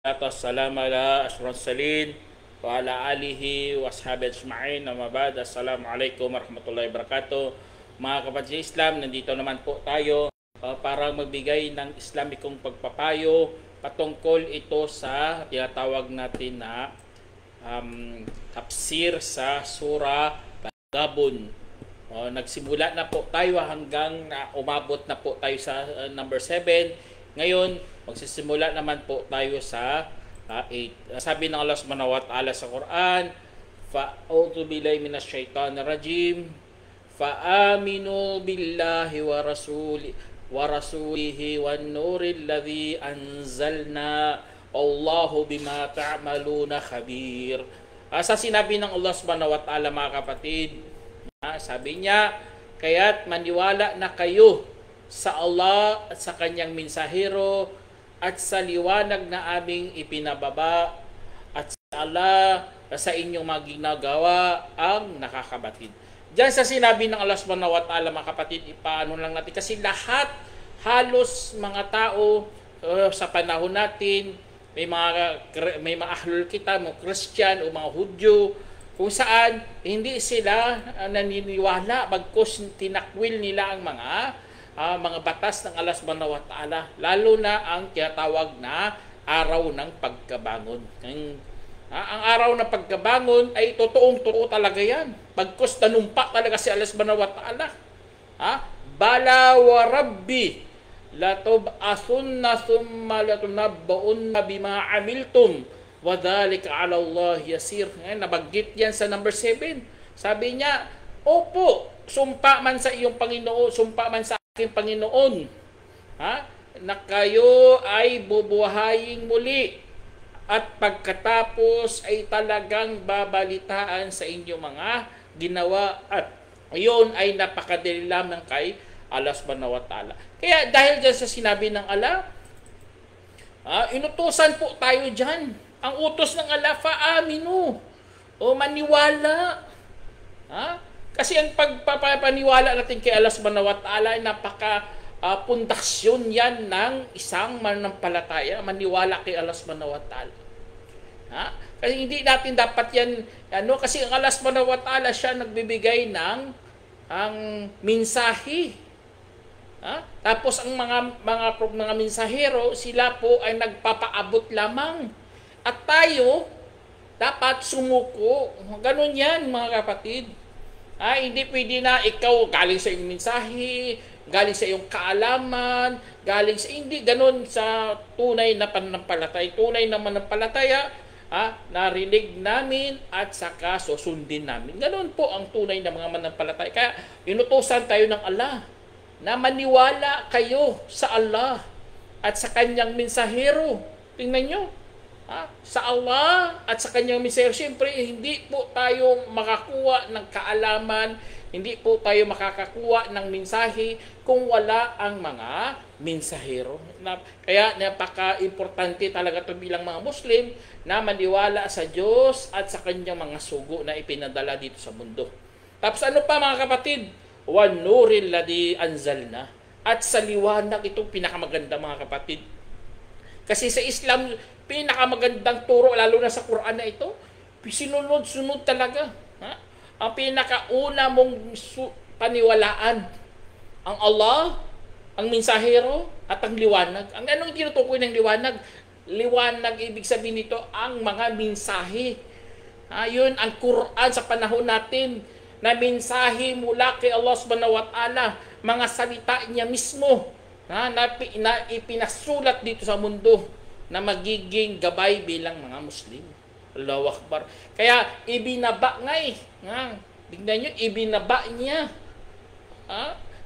Assalamu ala asrul wa ala alihi wa ashabi ajma'in. Namabad. Assalamualaikum warahmatullahi wabarakatuh. Mga kapatid Islam, nandito naman po tayo para magbigay ng Islamikong pagpapayo patungkol ito sa tinatawag natin na tafsir sa Surah Gabun. Nagsimula na po tayo hanggang umabot na po tayo sa number 7. Ngayon, magsisimula naman po tayo sa 8. Sabi ng Allah subhanahu wa ta'ala sa Quran, fa'udhu billahi minash shaitanir rajim, fa'aminu billahi wa rasulihi wan nuril ladzi anzalna, Allahu bima ta'maluna khabir. Sa sinabi ng Allah subhanahu wa ta'ala, mga kapatid, sabi niya, kaya't maniwala na kayo sa Allah at sa kanyang mensahero at sa liwanag na aming ipinababa, at sa Allah sa inyong mga ginagawa ang nakakabatid. Diyan sa sinabi ng Allah subhanahu wa ta'ala, mga kapatid, ipaano lang natin kasi lahat, halos mga tao sa panahon natin, may mga ahlul kitab, mga Christian o mga Hudyo, kung saan hindi sila naniniwala bagkus tinakwil nila ang mga batas ng Allah subhanahu wa ta'ala, lalo na ang tinatawag na araw ng pagkabangon. Ang araw ng pagkabangon ay totoong-totoo talaga yan. Bagkus tanumpa talaga si Allah subhanahu wa ta'ala. Bala wa rabbi latub'athunna thumma latunabbaunna bima amiltum wa dhalika 'ala Allah yasir. Nabanggit yan sa number 7. Sabi niya, opo, sumpa man sa iyong Panginoon, sumpa man sa aking Panginoon, na kayo ay bubuhayin muli at pagkatapos ay talagang babalitaan sa inyong mga ginawa, at iyon ay napakadali lamang kay Allah subhanahu wa ta'ala. Kaya dahil dyan sa sinabi ng Allah, inutusan po tayo dyan. Ang utos ng Allah, fa'aminu, o maniwala. Kasi ang pagpapaniwala natin kay Allah subhanahu wa ta'ala ay napaka-pundasyon yan ng isang mananampalataya, maniwala kay Allah subhanahu wa ta'ala. Kasi hindi natin dapat yan, kasi ang Allah subhanahu wa ta'ala siya nagbibigay ng mensahe. Tapos ang mga mensahero, sila po ay nagpapaabot lamang. At tayo, dapat sumuko. Ganun yan, mga kapatid. Hindi pwede na ikaw galing sa iyong mensahe, galing sa iyong kaalaman, galing sa hindi ganun sa tunay na pananampalataya. Tunay na mananampalataya, narinig namin at saka susundin namin. Ganun po ang tunay na mga mananampalataya. Kaya inutusan tayo ng Allah na maniwala kayo sa Allah at sa kanyang mensahero. Tingnan nyo. Sa Allah at sa kanyang mensahero, siyempre hindi po tayo makakuha ng kaalaman, hindi po tayo makakakuha ng mensahe kung wala ang mga mensahero. Kaya napaka-importante talaga ito bilang mga Muslim na maniwala sa Diyos at sa kanyang mga sugo na ipinadala dito sa mundo. Tapos ano pa, mga kapatid? Wan nuril ladzi anzalna, at sa liwanag, itong pinakamaganda, mga kapatid. Kasi sa Islam, pinakamagandang turo, lalo na sa Quran na ito, sinunod-sunod talaga. Ang pinakauna mong paniwalaan, ang Allah, ang mensahero, at ang liwanag. Ang anong tinutukoy ng liwanag? Liwanag, ibig sabihin nito, ang mga mensahe. Yun ang Quran sa panahon natin, na mensahe mula kay Allah subhanahu wa ta'ala, mga salita niya mismo, na ipinasulat dito sa mundo, na magiging gabay bilang mga Muslim. Allahu Akbar. Kaya ibinaba nga tignan nyo, ibinaba niya.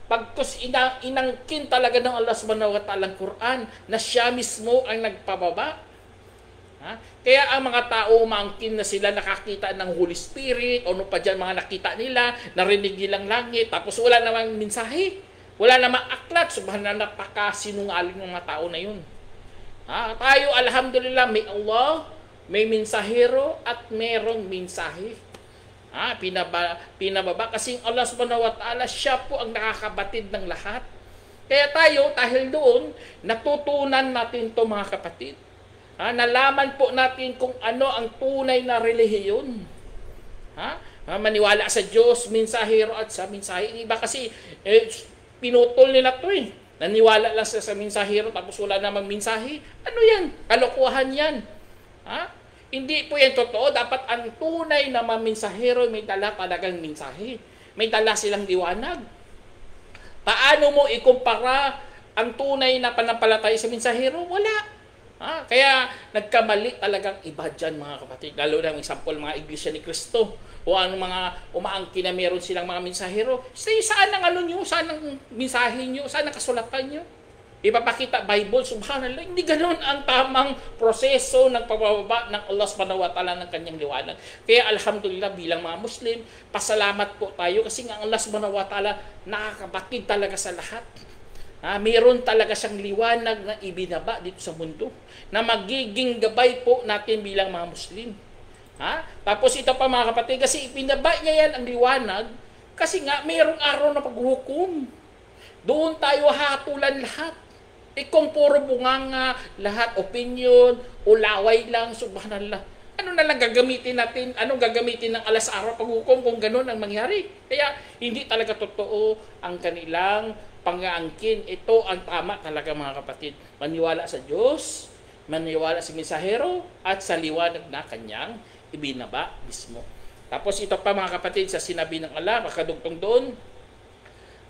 Pagkus inangkin talaga ng Allah subhanahu wa ta'ala ang Quran, na siya mismo ang nagpababa. Kaya ang mga tao maangkin na sila nakakita ng Holy Spirit, o ano pa dyan mga nakita nila, narinig nilang langit, tapos wala namang mensahe, wala namang aklat. Subhanallah, napakasinungaling ng mga tao na yun. Tayo, alhamdulillah, may Allah, may mensahero, at merong mensahe. Pinababa kasi Allah subhanahu wa ta'ala, siya po ang nakakabatid ng lahat. Kaya tayo, dahil doon, natutunan natin to, mga kapatid. Nalaman po natin kung ano ang tunay na relihiyon. Maniwala sa Diyos, mensahero at sa mensahe. Iba kasi, pinutol nila to eh. Naniwala lang sa mensahero tapos wala namang mensahe. Ano yan? Kalokohan yan. Hindi po yan totoo. Dapat ang tunay na mga mensahero may dala talagang mensahe. May dala silang liwanag. Paano mo ikumpara ang tunay na panampalataya sa mensahero? Wala. Kaya nagkamali talagang iba dyan mga kapatid. Lalo na example mga Iglesia ni Cristo o ang mga umaangkin na meron silang mga mensahero. Saan ang ano nyo? Saan ang mensahe nyo? Saan ang kasulatan nyo? Ipapakita Bible, subhanallah. Hindi ganoon ang tamang proseso ng pagbababa ng Allah subhanahu wa ta'ala ng kanyang liwanag. Kaya alhamdulillah bilang mga Muslim, pasalamat po tayo kasi nga Allah subhanahu wa ta'ala nakakabatid talaga sa lahat. Mayroon talaga siyang liwanag na ibinaba dito sa mundo na magiging gabay po natin bilang mga Muslim. Tapos ito pa mga kapatid, kasi ibinaba niya yan ang liwanag kasi nga mayroong araw na paghuhukom. Doon tayo hatulan lahat. Kung puro bunganga, lahat opinion, ulaway lang, subhanallah. Ano na lang gagamitin natin? Anong gagamitin ng alas araw paghukom kung gano'n ang mangyari? Kaya hindi talaga totoo ang kanilang pang-aangkin. Ito ang tama talaga mga kapatid. Maniwala sa Diyos, maniwala sa mensahero, at sa liwanag na kanyang ibinaba mismo. Tapos ito pa mga kapatid sa sinabi ng Allah, makadugtong doon,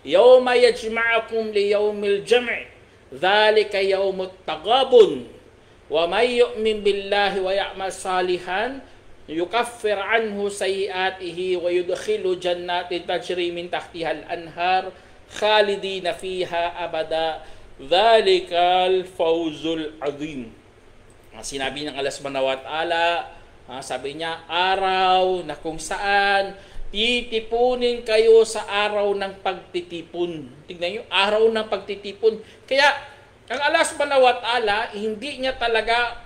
Yawma yajma'akum liyawmil jam'i, dhalika yawmut tagabun, wa may yu'min billahi wa ya'mal salihan, yukaffir anhu sayiatihi wa yudkhilu jannatin tajri min tahtihal anhar, khalidina fiha abada, dhalikal fawzul azim. Sinabi ng Allah subhanahu wa ta'ala, sabi niya, araw na kung saan titipunin kayo sa araw ng pagtitipon. Tingnan niyo, araw ng pagtitipon. Kaya ang Allah subhanahu wa ta'ala, hindi niya talaga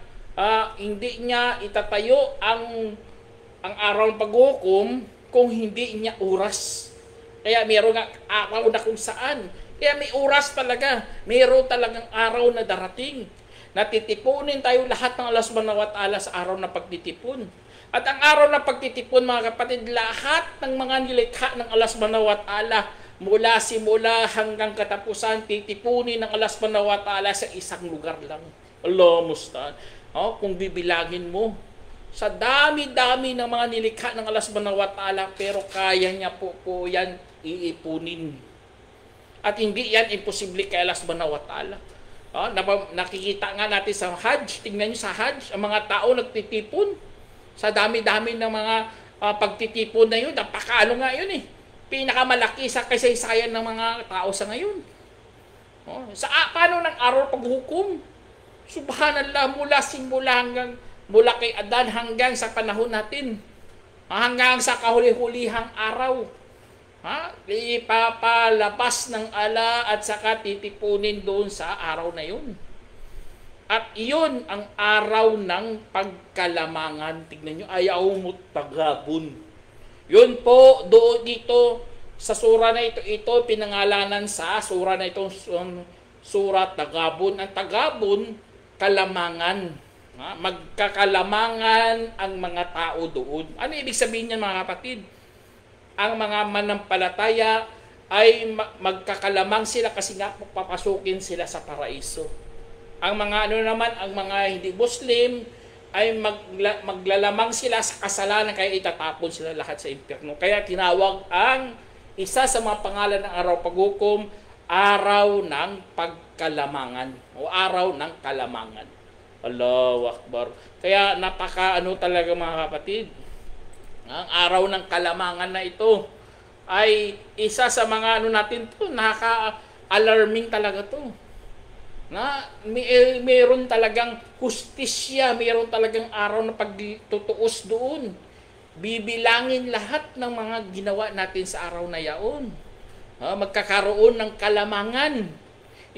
hindi niya itatayo ang araw ng paghukom kung hindi niya oras. Kaya mayroon nga araw na kung saan. Kaya may oras talaga. Mayroon talagang araw na darating. Natitipunin tayo lahat ng Allah subhanahu wa ta'ala sa araw na pagtitipon. At ang araw na pagtitipon mga kapatid, lahat ng mga nilikha ng Allah subhanahu wa ta'ala, mula simula hanggang katapusan, titipunin ng Allah subhanahu wa ta'ala sa isang lugar lang. Allah musta'an. Kung bibilangin mo, sa dami-dami ng mga nilikha ng Allah subhanahu wa ta'ala, pero kaya niya po yan iipunin. At hindi yan imposible kay Allah subhanahu wa ta'ala. Nakikita nga natin sa Hajj, tingnan nyo sa Hajj, ang mga tao nagtitipon. Sa dami-dami ng mga pagtitipon na yun, napakaano nga yun eh. Pinakamalaki sa kasaysayan ng mga tao sa ngayon. Paano ng araw paghukom? Subhanallah, mula kay Adan hanggang sa panahon natin. Hanggang sa kahuli-hulihang araw. Ipapalabas ng ala at saka titipunin doon sa araw na yun. At iyon ang araw ng pagkalamangan. Tignan nyo, ayawmut tagabun. Yun po, doon dito, sa sura na ito pinangalanan sa sura na itong sura Tagabun. Ang Tagabun, kalamangan. Magkakalamangan ang mga tao doon. Ano ibig sabihin niyan mga kapatid? Ang mga manampalataya ay magkakalamang sila kasi nga papasukin sila sa paraiso. Ang mga ang mga hindi Muslim ay maglalamang sila sa kasalanan kaya itatapon sila lahat sa impyerno. Kaya tinawag ang isa sa mga pangalan ng araw paghukom, araw ng pagkalamangan o araw ng kalamangan. Allahu Akbar. Kaya talaga mga kapatid. Ang araw ng kalamangan na ito ay isa sa mga natin to, nakaka-alarming talaga to. Mayroon talagang hustisya, mayroon talagang araw na pagtutuos doon. Bibilangin lahat ng mga ginawa natin sa araw na yaon. Magkakaroon ng kalamangan.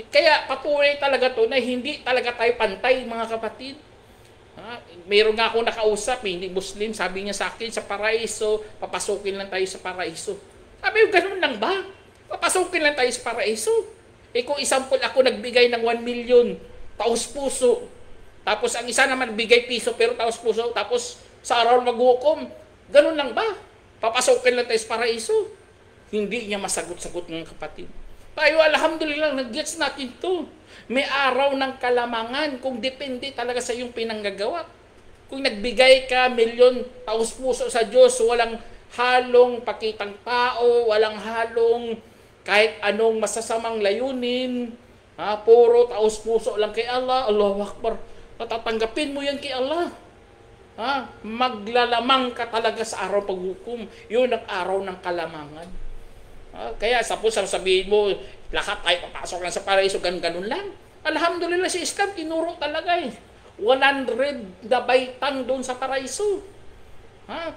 Kaya patuloy talaga to na hindi talaga tayo pantay mga kapatid. Mayroon nga akong nakausap, hindi Muslim, sabi niya sa akin, sa paraiso, papasukin lang tayo sa paraiso. Sabi ko, ganun lang ba? Papasukin lang tayo sa paraiso. Kung isampol ako nagbigay ng 1 million, taos puso, Tapos ang isa naman bigay piso pero taos puso. Tapos sa araw maghukom. Ganun lang ba? Papasokin lang tayo sa paraiso. Hindi niya masagot-sagot ng kapatid. Tayo, alhamdulillah, nag-gets natin to. May araw ng kalamangan kung depende talaga sa iyong pinanggagawa. Kung nagbigay ka milyon taos puso sa Diyos, walang halong pakitang tao, walang halong kahit anong masasamang layunin, puro taos puso lang kay Allah, Allahu Akbar, matatanggapin mo yan kay Allah. Maglalamang ka talaga sa araw paghukom. Yun ang araw ng kalamangan. Kaya suppose sabihin mo, lahat tayo papasok lang sa paraiso, ganun lang. Alhamdulillah, si Islam tinuro talaga 100 na baitang doon sa paraiso.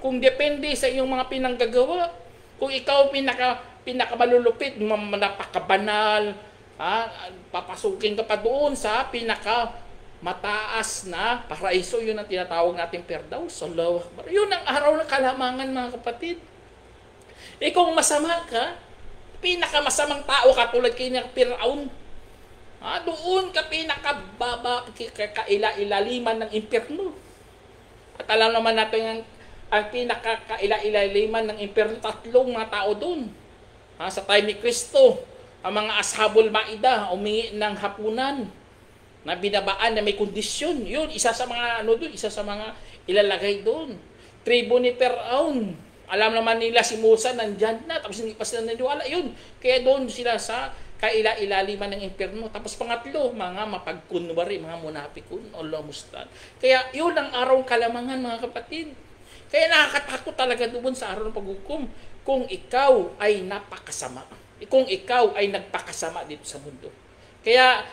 Kung depende sa iyong mga pinanggagawa, kung ikaw pinakamalulupit, napakabanal, papasukin ka pa doon sa mataas na paraiso, yun ang tinatawag natin Firdaus. Allahu Akbar. Yun ang araw ng kalamangan, mga kapatid. Kung masama ka, pinakamasamang tao ka tulad kay Firaun, doon ka pinakababa, kaila-ilaliman ng impyerno. At alam naman natin ang pinakaila-ilaliman ng impyerno, 3 mga tao doon. Sa time ni Kristo, ang mga Ashabul Maida, umingi ng hapunan na binabaan na may kondisyon. Yun, isa sa mga isa sa mga ilalagay doon. Tribo ni Firaun. Alam naman nila si Musa nandyan na, tapos hindi pa sila naniwala. Yun, kaya doon sila sa kaila-ilaliman ng impyerno. Tapos pangatlo, mga mapagkunwari, mga munapikun, Allah mustan. Kaya yun ang araw kalamangan, mga kapatid. Kaya nakakatakot talaga doon sa araw ng paghukom kung ikaw ay napakasama. Kung ikaw ay nagpakasama dito sa mundo. Kaya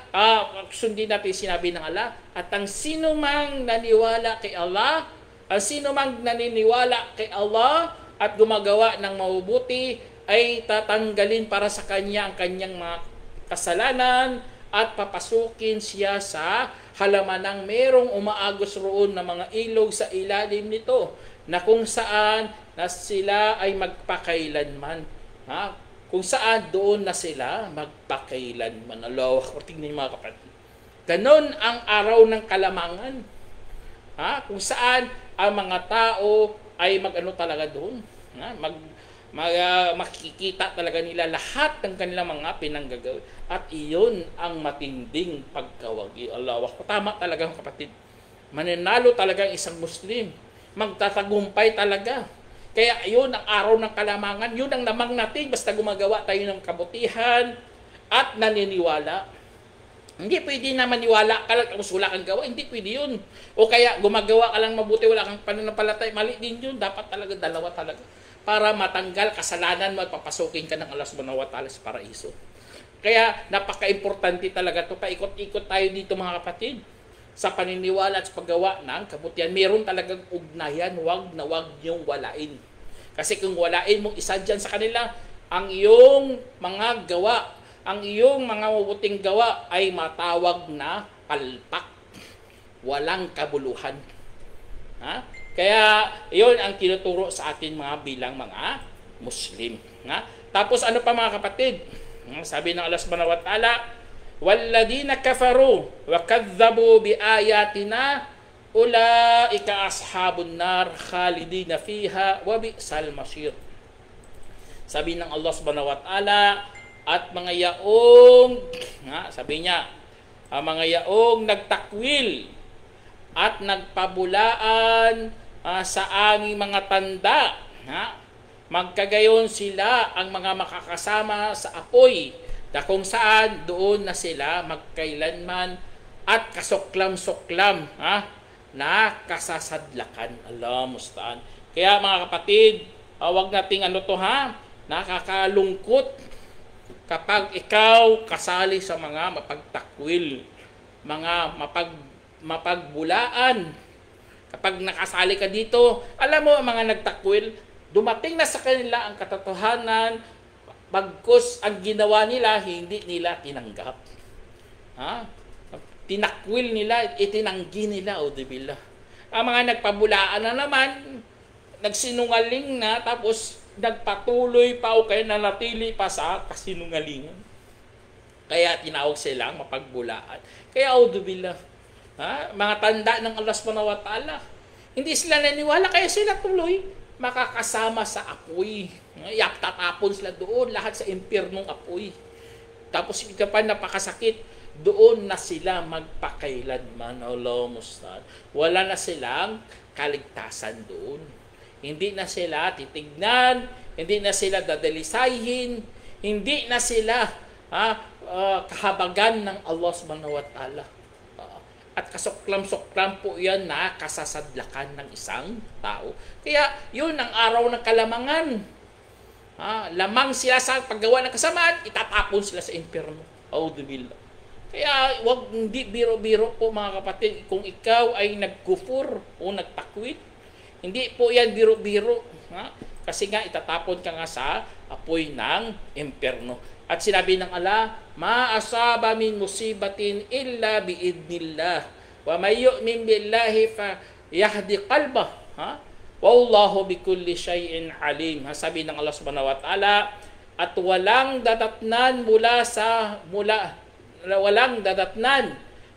sundin natin sinabi ng Allah, at ang sino mang naniwala kay Allah, ang sino mang naniniwala kay Allah at gumagawa ng mabubuti, ay tatanggalin para sa kanya ang kanyang mga kasalanan at papasukin siya sa halamanang merong umaagos roon na mga ilog sa ilalim nito, na kung saan na sila ay magpakailanman. Kung saan doon na sila magpakailanman. Allah, tingnan niyo mga kapatid. Ganon ang araw ng kalamangan. Kung saan ang mga tao ay talaga doon. Makikita talaga nila lahat ng kanilang mga pinanggagawa. At iyon ang matinding pagkawagi. Allah, tama talaga mga kapatid. Mananalo talaga ang isang Muslim. Magtatagumpay talaga. Kaya yun ang araw ng kalamangan, yun ang lamang natin basta gumagawa tayo ng kabutihan at naniniwala. Hindi pwede na maniwala ka lang tapos wala kang gawa, hindi pwede yun. O kaya gumagawa ka lang mabuti, wala kang pananampalataya, mali din yun. Dapat talaga dalawa talaga para matanggal kasalanan mo at papasukin ka ng Allah subhanahu wa ta'ala sa paraiso. Kaya napaka-importante talaga ito. Paikot-ikot tayo dito mga kapatid. Sa paniniwala at sa paggawa ng kabutihan, meron talagang ugnayan, wag na wag niyong walain. Kasi kung walain mong isa dyan sa kanila, ang iyong mga gawa, ang iyong mga mabuting gawa ay matawag na palpak. Walang kabuluhan. Kaya iyon ang tinuturo sa atin mga bilang mga Muslim. Tapos ano pa mga kapatid? Sabi ng Allah subhanahu wa ta'ala, وَالَّذِينَ كَفَرُوا وَكَذَّبُوا بِآيَاتِنَا أُولَٰئِكَ أَصْحَابُ النَّارِ خَالِدِينَ فِيهَا وَبِئْسَ الْمَصِيرُ. Sabi ng Allah subhanahu wa ta'ala, at mga yaong, sabi niya, mga yaong nagtakwil at nagpabulaan sa aming mga tanda, magkagayon sila ang mga makakasama sa apoy, na kung saan doon na sila magkailanman at kasuklam-suklam na kasasadlakan. Allah mustaan. Kaya mga kapatid, wag nating nakakalungkot kapag ikaw kasali sa mga mapagtakwil, mga mapagbulaan. Kapag nakasali ka dito, alam mo ang mga nagtakwil, dumating na sa kanila ang katotohanan, bagkus ang ginawa nila, hindi nila tinanggap. Tinakwil nila, itinanggi nila, dibillah. Ang mga nagpabulaan na naman, nagsinungaling na, tapos nagpatuloy pa o kaya nanatili pa sa kasinungalingan. Kaya tinawag silang mapagbulaan. Kaya, dibillah, Mga tanda ng Allah subhanahu wa ta'ala. Hindi sila naniwala, kaya sila tuloy makakasama sa apoy. Tatapon sila doon, lahat sa impyernong apoy. Tapos ika pa napakasakit, doon na sila magpakailanman. Allah musta'an. Wala na silang kaligtasan doon. Hindi na sila titignan, hindi na sila dadalisayin, hindi na sila kahabagan ng Allah subhanahu wa ta'ala. At kasuklam-suklam po yan na kasasadlakan ng isang tao. Kaya yun ang araw ng kalamangan. Lamang sila sa paggawa ng kasamaan, itatapon sila sa impyerno. Auzubillah. Kaya wag, hindi biro-biro po mga kapatid, kung ikaw ay nagkufur o nagtakwit, hindi po yan biro-biro. Kasi nga itatapon ka nga sa apoy ng impyerno. At sinabi ng Allah, ma asaba min musibatin illa biidnillah. Wa may yu'min billahi fa yahdi qalbah. Wallahu bikulli syai'in alim. Sabi ng Allah subhanahu wa ta'ala, at walang dadatnan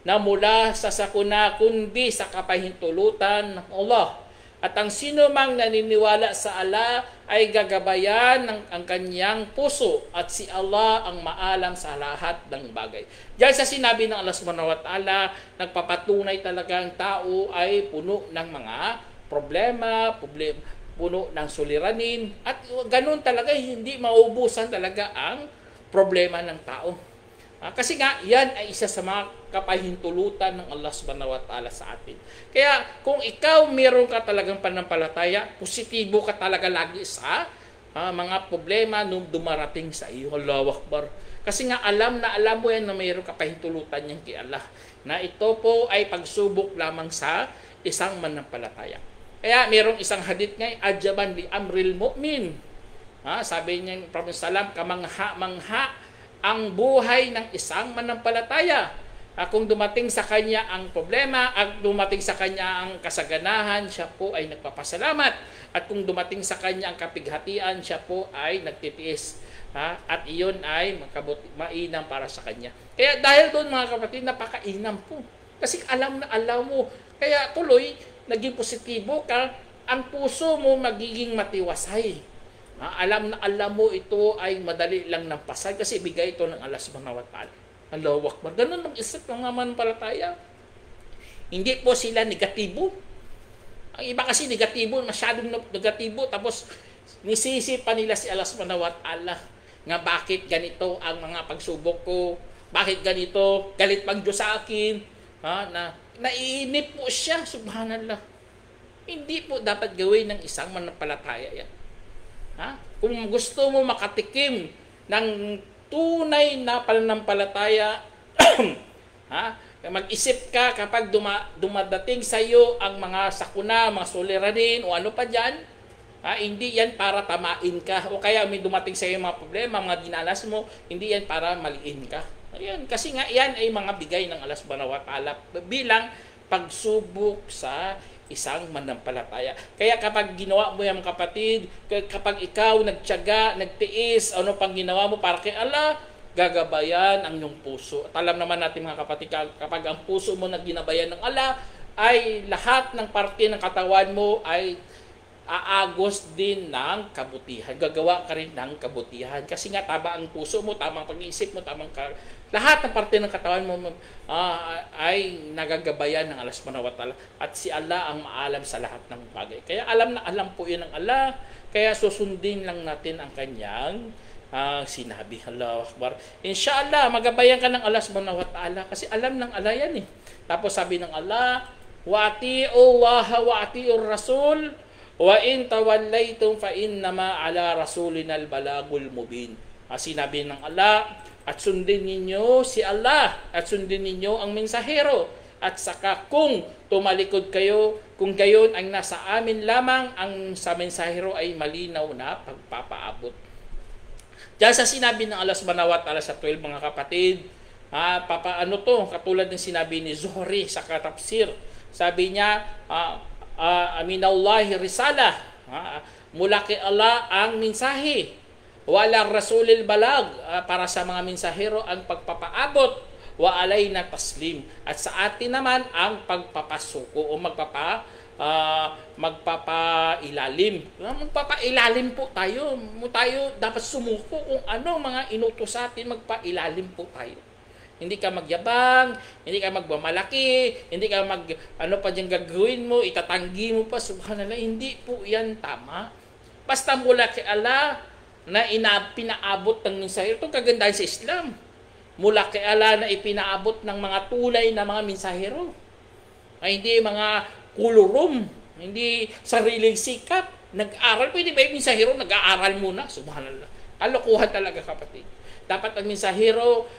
na mula sa sakuna kundi sa kapahintulutan ng Allah. At ang sino mang naniniwala sa Allah ay gagabayan ng ang kanyang puso at si Allah ang maalam sa lahat ng bagay. Diyan sa sinabi ng Allah subhanahu wa ta'ala, nagpapatunay talaga ang tao ay puno ng mga problema, puno ng suliranin, at ganun talaga, hindi maubusan talaga ang problema ng tao. Kasi nga, yan ay isa sa mga kapahintulutan ng Allah subhanahu wa ta'ala sa atin. Kaya kung ikaw meron ka talagang pananampalataya, positibo ka talaga lagi sa mga problema nung dumarating sa iyo. Allahu Akbar. Kasi nga alam mo yan na mayroong kapahintulutan yan kay Allah. Na ito po ay pagsubok lamang sa isang mananampalataya. Kaya mayroong isang hadith nga, ajaban li amril mu'min. Sabi niya, Prophet Salam, kamangha-mangha ang buhay ng isang manampalataya. Kung dumating sa kanya ang problema, at dumating sa kanya ang kasaganahan, siya po ay nagpapasalamat. At kung dumating sa kanya ang kapighatian, siya po ay nagtitiis. At iyon ay mainam para sa kanya. Kaya dahil doon mga kapatid, napakainam po. Kasi alam mo. Kaya tuloy, naging positibo ka, ang puso mo magiging matiwasay. Alam mo ito ay madali lang ng pasay kasi bigay ito ng Allah subhanahu wa ta'ala. Allahu Akbar. Ganun ang isip ng mga mananampalataya. Hindi po sila negatibo. Ang iba kasi negatibo, masyadong negatibo, tapos nisisi pa nila si Allah subhanahu wa ta'ala nga bakit ganito ang mga pagsubok ko, bakit ganito, galit pang Diyos sa akin, naiinip po siya, subhanallah. Hindi po dapat gawin ng isang mananampalataya yan. Kung gusto mo makatikim ng tunay na pananampalataya, mag-isip ka kapag dumadating sa iyo ang mga sakuna, mga suliranin o ano pa dyan, hindi yan para tamain ka o kaya may dumating sa iyo mga problema, mga dinanas mo, hindi yan para maliin ka. Ayan, kasi nga yan ay mga bigay ng Allah subhanahu wa ta'ala bilang pagsubok sa isang mananampalataya. Kaya kapag ginawa mo yan kapatid, kapag ikaw nagtiyaga, nagtiis, ano pang ginawa mo para kay Allah, gagabayan ang iyong puso. At alam naman natin mga kapatid, kapag ang puso mo na ginabayan ng Allah, ay lahat ng parte ng katawan mo ay aagos din ng kabutihan. Gagawa ka rin ng kabutihan. Kasi nga tama ang puso mo, tamang pag-iisip mo, lahat ng parte ng katawan mo ay nagagabayan ng Allah subhanahu wa ta'ala. At si Allah ang maalam sa lahat ng bagay. Kaya alam po yun ng Allah. Kaya susundin lang natin ang kanyang sinabi. Allahu Akbar. Inshallah, magabayan ka ng Allah subhanahu wa ta'ala. Kasi alam ng Allah yan eh. Tapos sabi ng Allah, wa ati'u Allah wa ati'ur Rasul wa in tawallaytum fa innama ala rasulinal balagul mubin. Sinabi ng Allah, at sundin ninyo si Allah, at sundin ninyo ang mensahero, at saka kung tumalikod kayo, kung gayon ang nasa amin lamang, ang sa mensahero ay malinaw na pagpapaabot. Diyan sa sinabi ng Allah subhanahu wa ta'ala sa 12 mga kapatid, katulad ng sinabi ni Zuhri sa katafsir, sabi niya, aminallahi risala, mula kay Allah ang mensahe, wala rasulil balag, para sa mga mensahero ang pagpapaabot, wa alayna taslim. At sa atin naman ang pagpapasuko o magpapailalim. Magpapailalim po tayo. Tayo dapat sumuko kung ano mga inutos sa atin, magpailalim po tayo. Hindi ka magyabang, hindi ka magmamalaki, hindi ka ano pa dyan gagawin mo, itatanggi mo pa, subhanallah, hindi po yan tama. Basta mula kay Allah na pinaabot ng mensahero, itong kagandahan sa Islam. Mula kay Allah na ipinaabot ng mga tunay na mga mensahero. Ay hindi mga kulurum, hindi sariling sikap. Nag-aral, pwede ba yung mensahero nag-aaral muna? Subhanallah. Kalokohan talaga, kapatid. Dapat ang mensahero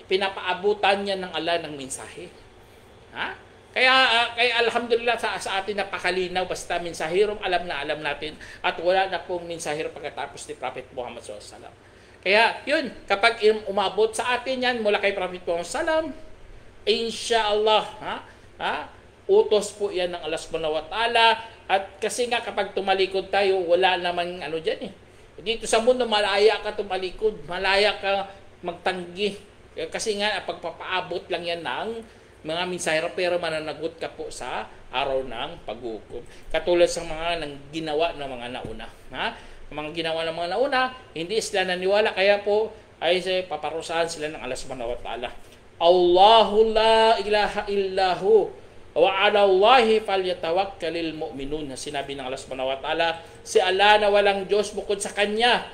pinapaabutan niya ng Allah ng mensahe. Ha? Kaya alhamdulillah sa atin napakalinaw, basta mensahero alam natin at wala na pong mensahero pagkatapos ni Prophet Muhammad SAW. Kaya yun, kapag umabot sa atin yan mula kay Prophet Muhammad SAW, inshallah, utos po yan ng Allah subhanahu wa ta'ala. At kasi nga kapag tumalikod tayo, wala namang ano dyan eh. Dito sa mundo, malaya ka tumalikod, malaya ka magtanggi. Kasi nga, pagpapaabot lang yan ng mga mensahero, pero mananagot ka po sa araw ng paghukom. Katulad sa mga ginawa ng mga nauna. Mga ginawa ng mga nauna, hindi sila naniwala, kaya po ay paparusahan sila ng Allah subhanahu wa ta'ala. Allahu la ilaha illahu wa ala Allahi falyatawakkalul mu'minun. Sinabi ng Allah subhanahu wa ta'ala, si Allah na walang Diyos bukod sa Kanya.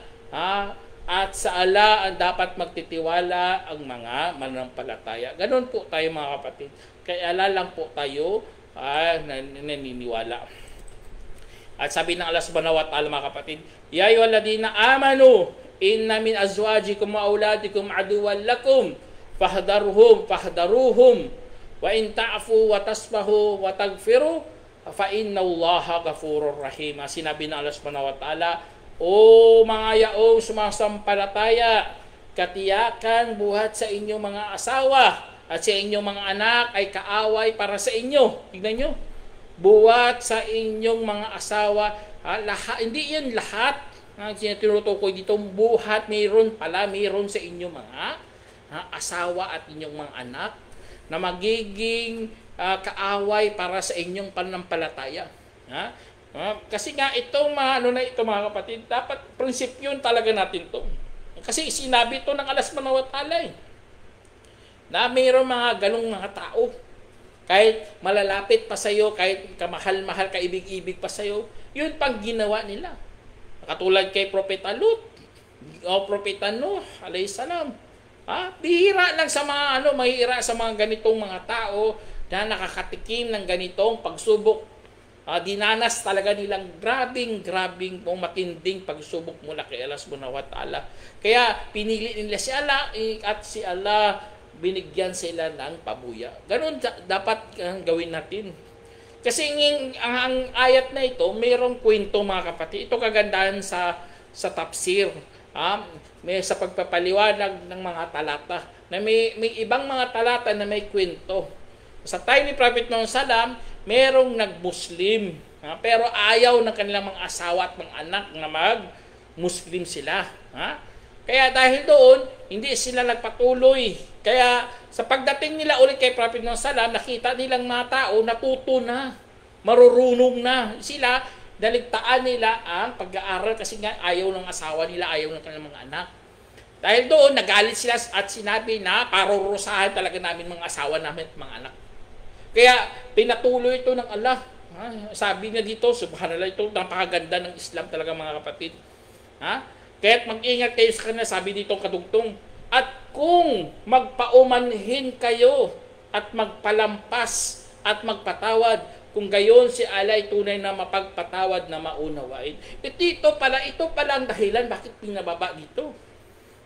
At sa Allah ang dapat magtitiwala ang mga mananampalataya. Ganon po tayo mga kapatid. Kay Allah lang po tayo naniniwala. At sabi ng Allah subhanahu wa ta'ala mga kapatid, ya ayyuhalladhina amanu inna min azwajikum wa auladikum aduwwan lakum fahdaruhum wa in ta'fu wa tasfahu wa tagfiru fa innallaha ghafurur rahim. Sinabi ng Allah subhanahu wa ta'ala, o mga yaong sumasampalataya, katiyakan buhat sa inyong mga asawa at sa inyong mga anak ay kaaway para sa inyo. Tignan nyo, buhat sa inyong mga asawa, hindi yan lahat. Tinutukoy dito, buhat, mayroon sa inyong mga asawa at inyong mga anak na magiging kaaway para sa inyong pananampalataya. Kasi nga itong mga kapatid, dapat prinsipyon talaga natin to. Kasi sinabi ito ng Allah subhanahu wa ta'ala na mayroong mga ganong mga tao. Kahit malalapit pa sa'yo, kahit kamahal-mahal, kaibig-ibig pa sa'yo, yun pang ginawa nila. Katulad kay Propeta Lut o Propeta Nuh alayhi salam. Bihira lang sa mga mahihira sa mga ganitong mga tao na nakakatikim ng ganitong pagsubok. Dinanas talaga nilang grabing matinding pagsubok mula kay Allah subhanahu wa ta'ala. Kaya pinili nila si Allah at si Allah binigyan sila ng pabuya. Ganun dapat gawin natin. Kasi ang ayat na ito, mayroong kwento mga kapatid. Ito kagandahan sa tafsir. May sa pagpapaliwanag ng mga talata. Na may ibang mga talata na may kwento. Sa time ni Prophet Muhammad SAW, merong nag-Muslim, pero ayaw ng kanilang mga asawa at mga anak na mag-Muslim sila. Kaya dahil doon, hindi sila nagpatuloy. Kaya sa pagdating nila ulit kay Prophet Muhammad SAW, nakita nilang mga tao natuto na, marurunong na sila, daligtaan nila ang pag-aaral kasi nga ayaw ng asawa nila, ayaw ng kanilang mga anak. Dahil doon, nagalit sila at sinabi na parurusahan talaga namin mga asawa namin at mga anak. Kaya pinatuloy ito ng Allah. Sabi niya dito, subhanallah, ito napakaganda ng Islam talaga mga kapatid. Kaya mag-ingat kayo sa kanila, sabi dito kadugtong. At kung magpaumanhin kayo at magpalampas at magpatawad, kung gayon si Allah ay tunay na mapagpatawad na maunawain. Ito pala ang dahilan bakit pinababa dito.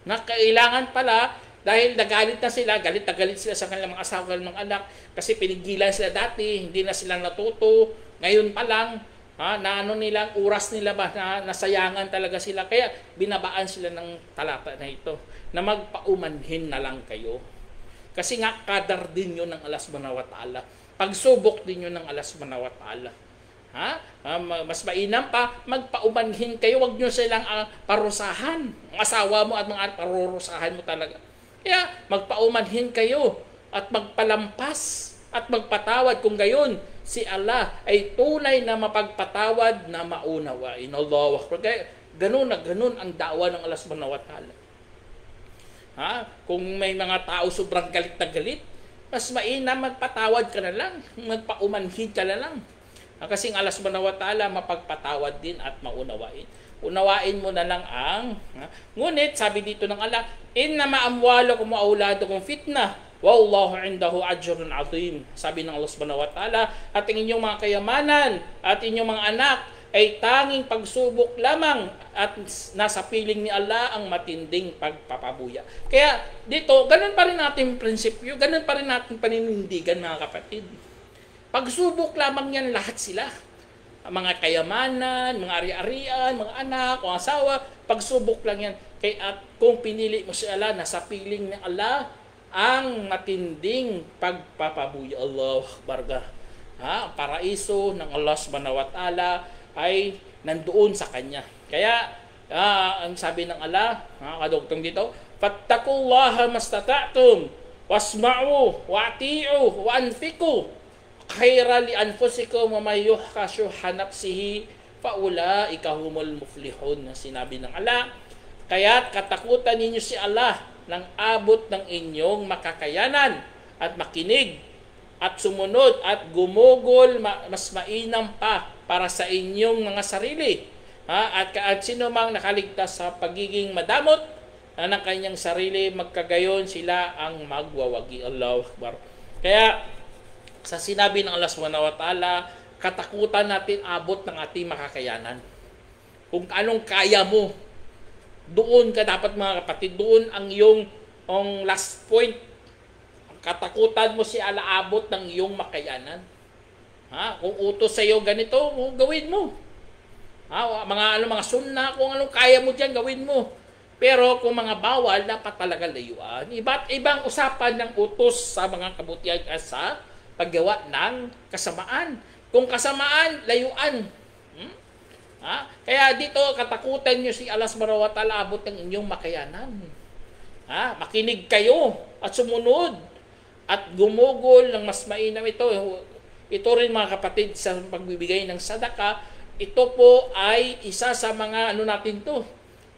Na kailangan pala, dahil nagalit na sila, galit sila sa kanilang mga asawa, mga anak, kasi pinigilan sila dati, hindi na sila natuto. Ngayon pa lang, nilang oras nila ba, nasayangan talaga sila. Kaya binabaan sila ng talata na ito, na magpaumanhin na lang kayo. Kasi nga, kadar din yun ng Allah subhanahu wa ta'ala. Pagsubok din yun ng Allah subhanahu wa ta'ala. Mas mainam pa, magpaumanhin kayo, wag nyo silang parusahan. Ang asawa mo at mga parurusahan mo talaga. Kaya magpaumanhin kayo at magpalampas at magpatawad, kung gayon si Allah ay tunay na mapagpatawad na maunawain. Allahu Akbar. Kaya ganun na ganun ang da'wa ng Allah subhanahu wa ta'ala. Kung may mga tao sobrang galit na galit, mas mainam magpatawad ka na lang, magpaumanhin ka na lang. Kasi ang Allah subhanahu wa ta'ala mapagpatawad din at maunawain. Unawain mo na lang ngunit sabi dito ng Allah, innama amwalukum wa auladukum fitnah wallahu indahu ajrun azim. Sabi ng Allah subhanahu wa ta'ala, at ang inyong mga kayamanan at inyong mga anak ay tanging pagsubok lamang at nasa piling ni Allah ang matinding pagpapabuya. Kaya dito, ganun pa rin natin prinsipyo, ganun pa rin natin paninindigan, mga kapatid. Pagsubok lamang yan lahat sila. Mga kayamanan, mga ari-arian, mga anak, mga asawa, pagsubok lang yan. Kaya kung pinili mo si Allah, nasa piling ni Allah ang matinding pagpapabuya. Allahu Akbar. Paraiso ng Allah subhanahu wa ta'ala ay nandoon sa kanya. Kaya ang sabi ng Allah, kadugtong dito, fattaqullaha mastata'tum wasma'u wa'ti'u wa anfiqu khayra li anfusikum wa may yuhkashuha nafsihi fa ulaika humul muflihun. Sinabi ng Allah, kaya katakutan ninyo si Allah ng abot ng inyong makakayanan at makinig at sumunod at gumugol, mas mainam pa para sa inyong mga sarili. At sino mang nakaligtas sa pagiging madamot ng kanyang sarili, magkagayon sila ang magwawagi. Allahu Akbar. Kaya sa sinabi ng Allah subhanahu wa ta'ala, katakutan natin abot ng ating makakayanan. Kung anong kaya mo, doon ka dapat, mga kapatid, doon ang iyong last point. Katakutan mo si Allah, abot ng iyong makayanan. Kung utos sa iyo ganito, gawin mo. Mga sunna, kung anong kaya mo diyan, gawin mo. Pero kung mga bawal, dapat talaga layuan. Ibang usapan ng utos sa mga kabutihan sa paggawa ng kasamaan. Kung kasamaan, layuan. Kaya dito, katakutan nyo si Allah subhanahu wa ta'ala, abot ng inyong makayanan. Makinig kayo at sumunod at gumugol ng mas mainam ito. Ito rin, mga kapatid, sa pagbibigay ng sadaka, ito po ay isa sa mga natin to,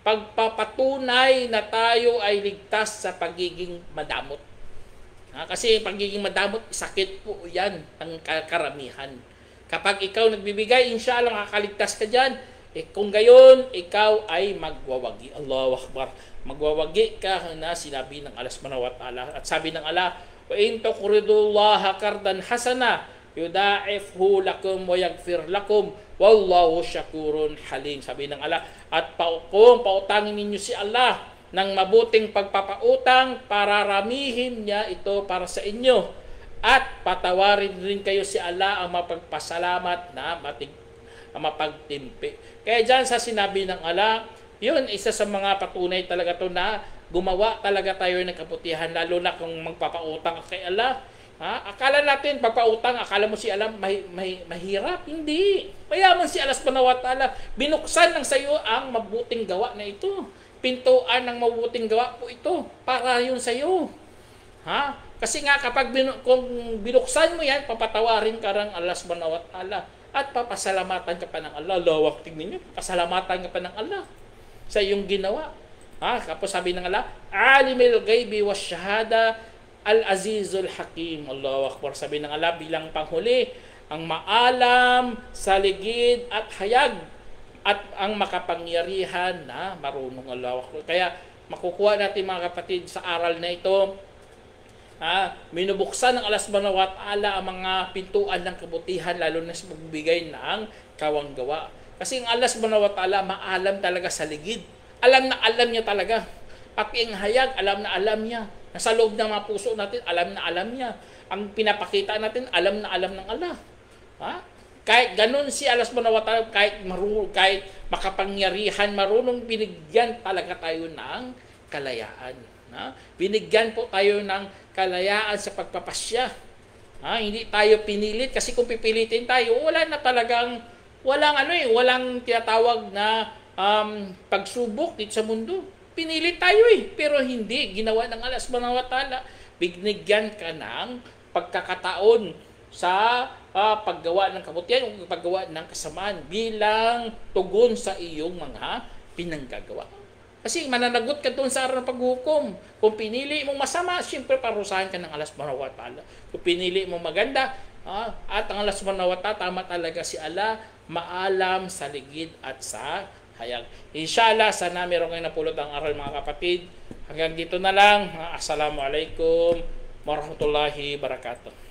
pagpapatunay na tayo ay ligtas sa pagiging madamot. Kasi pagiging madamot, sakit po yan ang karamihan. Kapag ikaw nagbibigay, inshallah makakaligtas ka dyan. Kung gayon, ikaw ay magwawagi. Allahu Akbar. Magwawagi ka na sinabi ng Allah subhanahu wa ta'ala. At sabi ng Allah, wa in tuqridullaha qardan hasana yuda'ifhu lakum wa yaghfir lakum wallahu syakurun halim. Sabi ng Allah, at kung pautangin ninyo si Allah ng mabuting pagpapautang, pararamihin niya ito para sa inyo. At patawarin rin kayo si Allah ang mapagpasalamat na mapagtimpi. Kaya dyan sa sinabi ng Allah, yun, isa sa mga patunay talaga to na gumawa talaga tayo ng kabutihan, lalo na kung magpapautang kay Allah. Akala natin, pagpautang, akala mo si Allah mahirap. Hindi. Mayaman si Allah subhanahu wa ta'ala. Binuksan ng sayo ang mabuting gawa na ito. Pintuan ng mabuting gawa po ito para yun sa iyo. Kasi nga kapag kung binuksan mo yan, papatawarin ka ng Allah subhanahu wa ta'ala at papasalamatan ka pa ng Allah. Lawak, tignan nyo, pasalamatan ka pa ng Allah sa iyong ginawa. Kapag sabi ng Allah, alimil ghaibi was shahada al-azizul hakim. Allahu Akbar. Sabi ng Allah bilang panghuli, ang maalam sa ligid at hayag at ang makapangyarihan na marunong. Allahu Akbar. Kaya makukuha natin, mga kapatid, sa aral na ito, minubuksan ng Allah subhanahu wa ta'ala ang mga pintuan ng kabutihan, lalo na sa pagbibigay ng kawanggawa. Kasi ang Allah subhanahu wa ta'ala maalam talaga sa ligid. Alam na alam niya talaga. Pati ang hayag, alam na alam niya. Nasa loob ng mga puso natin, alam na alam niya. Ang pinapakita natin, alam na alam ng Allah. Kahit ganun si Allah subhanahu wa ta'ala, kahit makapangyarihan, marunong, binigyan talaga tayo ng kalayaan. Binigyan po tayo ng kalayaan sa pagpapasya. Hindi tayo pinilit, kasi kung pipilitin tayo, walang tinatawag na pagsubok dito sa mundo. pinili tayo pero hindi ginawa ng Allah subhanahu wa ta'ala. Binigyan ka ng pagkakataon sa paggawa ng kabutihan o paggawa ng kasamaan bilang tugon sa iyong mga pinanggagawa. Kasi mananagot ka doon sa araw ng paghukom. Kung pinili mong masama, siyempre parusahan ka ng Allah subhanahu wa ta'ala. Kung pinili mong maganda, at ang Allah subhanahu wa ta'ala, tama talaga si Allah, maalam sa ligid at sa hayag. Inshallah, sana meron kayong napulot ang aral mga kapatid. Hanggang dito na lang. Assalamualaikum warahmatullahi wabarakatuh.